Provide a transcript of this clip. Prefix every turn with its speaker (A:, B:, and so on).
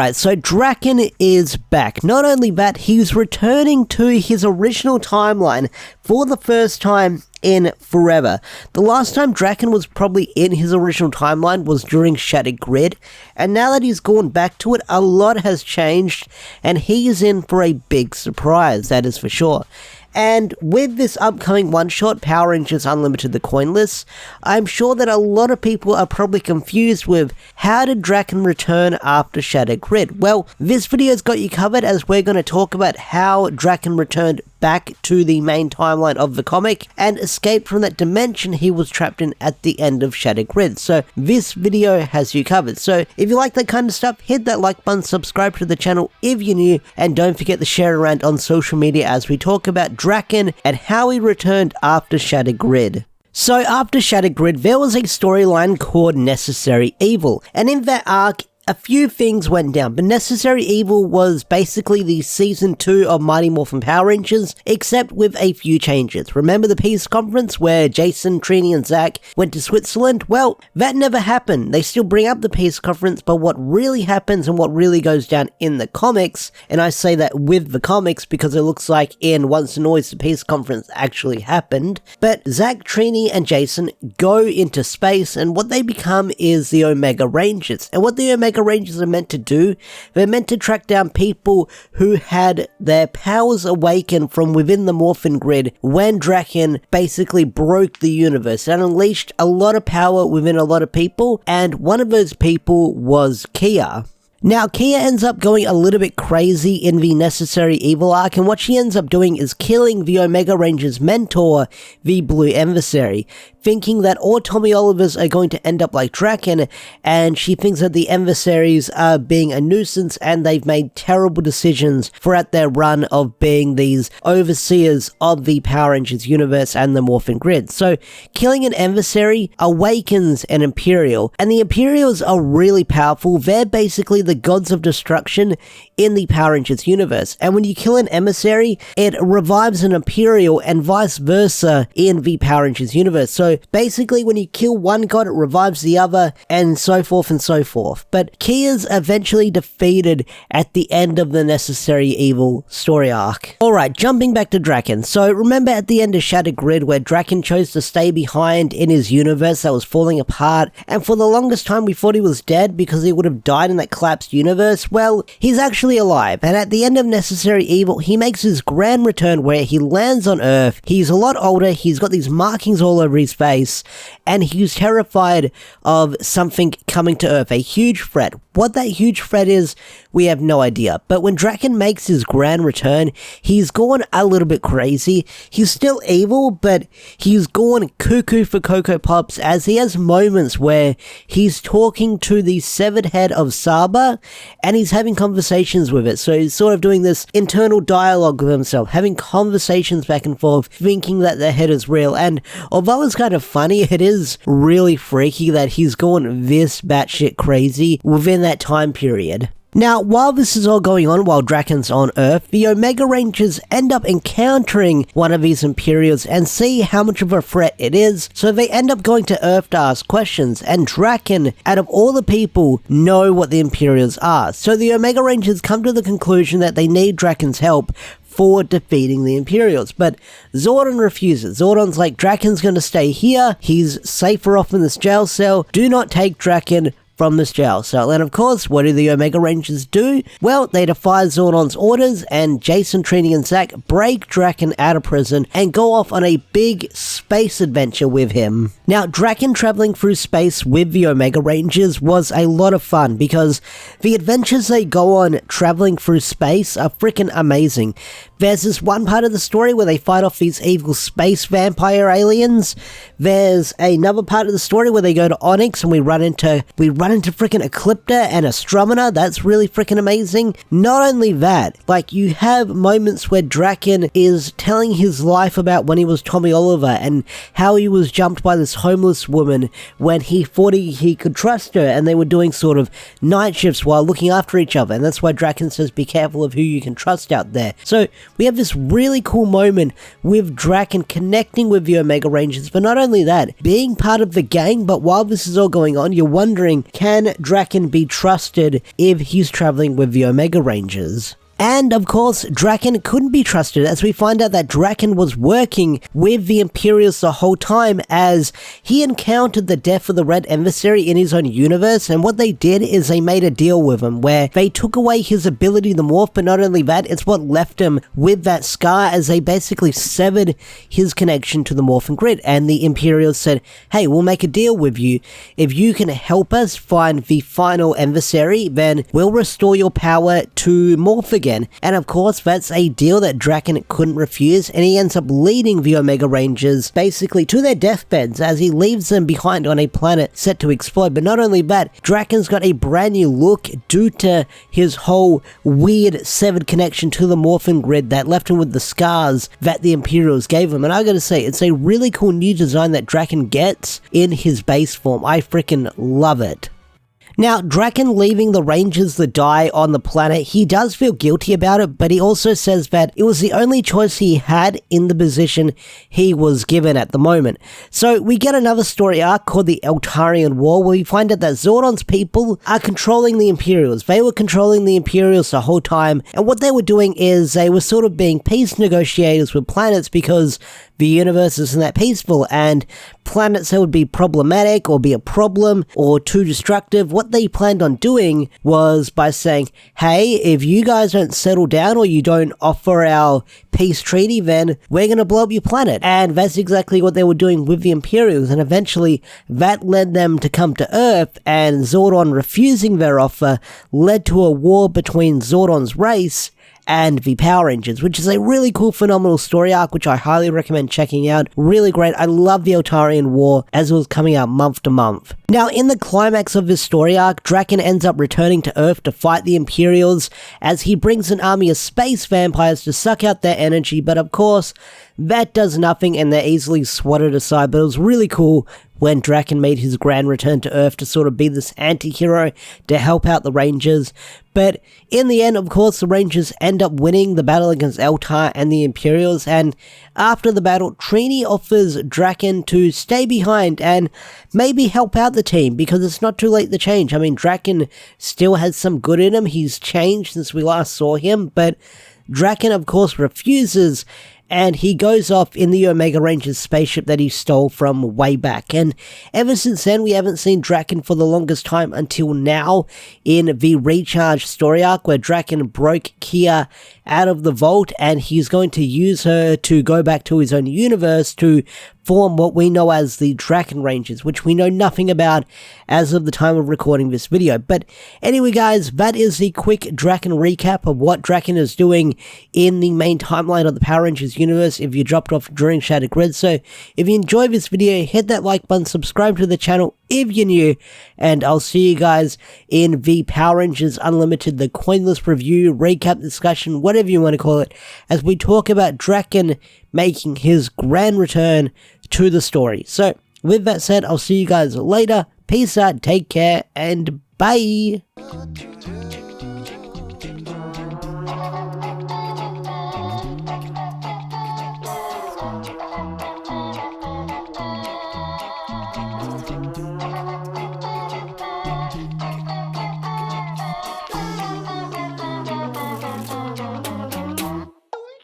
A: Alright, so Drakkon is back. Not only that, he's returning to his original timeline for the first time in forever. The last time Drakkon was probably in his original timeline was during Shattered Grid, and now that he's gone back to it, a lot has changed, and he is in for a big surprise, that is for sure. And with this upcoming one-shot, Power Rangers Unlimited the Coinless, I'm sure that a lot of people are probably confused with how did Drakkon return after Shattered Grid? Well, this video's got you covered as we're going to talk about how Drakkon returned back to the main timeline of the comic and escaped from that dimension he was trapped in at the end of Shattered Grid. So this video has you covered. So if you like that kind of stuff, hit that like button, subscribe to the channel if you're new, and don't forget to share around on social media as we talk about Drakkon and how he returned after Shattered Grid. So after Shattered Grid, there was a storyline called Necessary Evil, and in that arc, a few things went down, but Necessary Evil was basically the Season 2 of Mighty Morphin Power Rangers, except with a few changes. Remember the peace conference where Jason, Trini, and Zach went to Switzerland? Well, that never happened. They still bring up the peace conference, but what really happens and what really goes down in the comics, and I say that with the comics because it looks like in Once and Always the peace conference actually happened, but Zach, Trini, and Jason go into space, and what they become is the Omega Rangers. And what the Omega Rangers are meant to do, they're meant to track down people who had their powers awakened from within the Morphin Grid when Drakkon basically broke the universe and unleashed a lot of power within a lot of people, and one of those people was Kia. Now, Kia ends up going a little bit crazy in the Necessary Evil arc, and what she ends up doing is killing the Omega Rangers' mentor, the Blue Emissary, thinking that all Tommy Olivers are going to end up like Drakkon, and she thinks that the emissaries are being a nuisance and they've made terrible decisions throughout their run of being these overseers of the Power Rangers universe and the Morphin Grid. So, killing an emissary awakens an Imperial, and the Imperials are really powerful. They're basically the gods of destruction in the Power Rangers universe, and when you kill an emissary, it revives an Imperial and vice versa in the Power Rangers universe. So basically when you kill one god, it revives the other, and so forth and so forth. But Kia's eventually defeated at the end of the Necessary Evil story arc. Alright, jumping back to Drakkon. So remember at the end of Shattered Grid where Drakkon chose to stay behind in his universe that was falling apart, and for the longest time we thought he was dead because he would have died in that collapsed universe? Well, he's actually alive, and at the end of Necessary Evil, he makes his grand return where he lands on Earth. He's a lot older, he's got these markings all over his face, and he's terrified of something coming to Earth, a huge threat. What that huge threat is, we have no idea. But when Drakkon makes his grand return, he's gone a little bit crazy. He's still evil, but he's gone cuckoo for Cocoa Pops, as he has moments where he's talking to the severed head of Saba, and he's having conversations with it. So he's sort of doing this internal dialogue with himself, having conversations back and forth, thinking that the head is real. And although it's kind of funny, it is really freaky that he's gone this batshit crazy within that time period. Now, while this is all going on, while Drakkon's on Earth, the Omega Rangers end up encountering one of these Imperials and see how much of a threat it is, so they end up going to Earth to ask questions, and Drakkon, out of all the people, know what the Imperials are. So the Omega Rangers come to the conclusion that they need Drakkon's help for defeating the Imperials, but Zordon refuses. Zordon's like, Drakkon's gonna stay here, he's safer off in this jail cell, do not take Drakkon from this jail cell. And of course, what do the Omega Rangers do? Well, they defy Zordon's orders, and Jason, Trini, and Zach break Drakkon out of prison and go off on a big space adventure with him. Now, Drakkon traveling through space with the Omega Rangers was a lot of fun because the adventures they go on traveling through space are freaking amazing. There's this one part of the story where they fight off these evil space vampire aliens. There's another part of the story where they go to Onyx and we run into freaking Eclipta and Astromina. That's really freaking amazing. Not only that, like, you have moments where Drakkon is telling his life about when he was Tommy Oliver and how he was jumped by this homeless woman when he thought he could trust her, and they were doing sort of night shifts while looking after each other, and that's why Drakkon says be careful of who you can trust out there. So we have this really cool moment with Drakkon connecting with the Omega Rangers, but not only that, being part of the gang. But while this is all going on, you're wondering, can Drakkon be trusted if he's traveling with the Omega Rangers? And of course, Drakkon couldn't be trusted, as we find out that Drakkon was working with the Imperials the whole time as he encountered the death of the Red Emissary in his own universe, and what they did is they made a deal with him where they took away his ability to morph, but not only that, it's what left him with that scar as they basically severed his connection to the Morphin Grid, and the Imperials said, hey, we'll make a deal with you. If you can help us find the final emissary, then we'll restore your power to morph again. And of course, that's a deal that Drakkon couldn't refuse, and he ends up leading the Omega Rangers basically to their deathbeds as he leaves them behind on a planet set to explode. But not only that, Drakkon's got a brand new look due to his whole weird severed connection to the Morphin Grid that left him with the scars that the Imperials gave him. And I gotta say, it's a really cool new design that Drakkon gets in his base form. I freaking love it. Now, Drakkon leaving the Rangers to die on the planet, he does feel guilty about it, but he also says that it was the only choice he had in the position he was given at the moment. So we get another story arc called the Eltarian War, where we find out that Zordon's people are controlling the Imperials. They were controlling the Imperials the whole time, and what they were doing is they were sort of being peace negotiators with planets because the universe isn't that peaceful, and planets that would be problematic or be a problem or too destructive, what they planned on doing was by saying, hey, if you guys don't settle down or you don't offer our peace treaty, then we're going to blow up your planet. And that's exactly what they were doing with the Imperials, and eventually that led them to come to Earth, and Zordon refusing their offer led to a war between Zordon's race and the Power Rangers, which is a really cool, phenomenal story arc, which I highly recommend checking out. Really great. I love the Eltarian War as it was coming out month to month. Now, in the climax of this story arc, Drakkon ends up returning to Earth to fight the Imperials as he brings an army of space vampires to suck out their energy, but of course, that does nothing and they're easily swatted aside. But it was really cool when Drakkon made his grand return to Earth to sort of be this anti-hero to help out the Rangers. But in the end, of course, the Rangers end up winning the battle against Eltar and the Imperials, and after the battle, Trini offers Drakkon to stay behind and maybe help out the team, because it's not too late to change. I mean, Drakkon still has some good in him. He's changed since we last saw him, but Drakkon, of course, refuses, and he goes off in the Omega Rangers spaceship that he stole from way back. And ever since then, we haven't seen Drakkon for the longest time until now in the Recharge story arc, where Drakkon broke Kia out of the vault, and he's going to use her to go back to his own universe to form what we know as the Drakkon Rangers, which we know nothing about as of the time of recording this video. But anyway, guys, that is the quick Drakkon recap of what Drakkon is doing in the main timeline of the Power Rangers universe if you dropped off during Shattered Grid. So if you enjoyed this video, hit that like button, subscribe to the channel if you're new, and I'll see you guys in the Power Rangers Unlimited, the Coinless review, recap, discussion, whatever you want to call it, as we talk about Drakkon making his grand return to the story. So with that said, I'll see you guys later. Peace out, take care, and bye!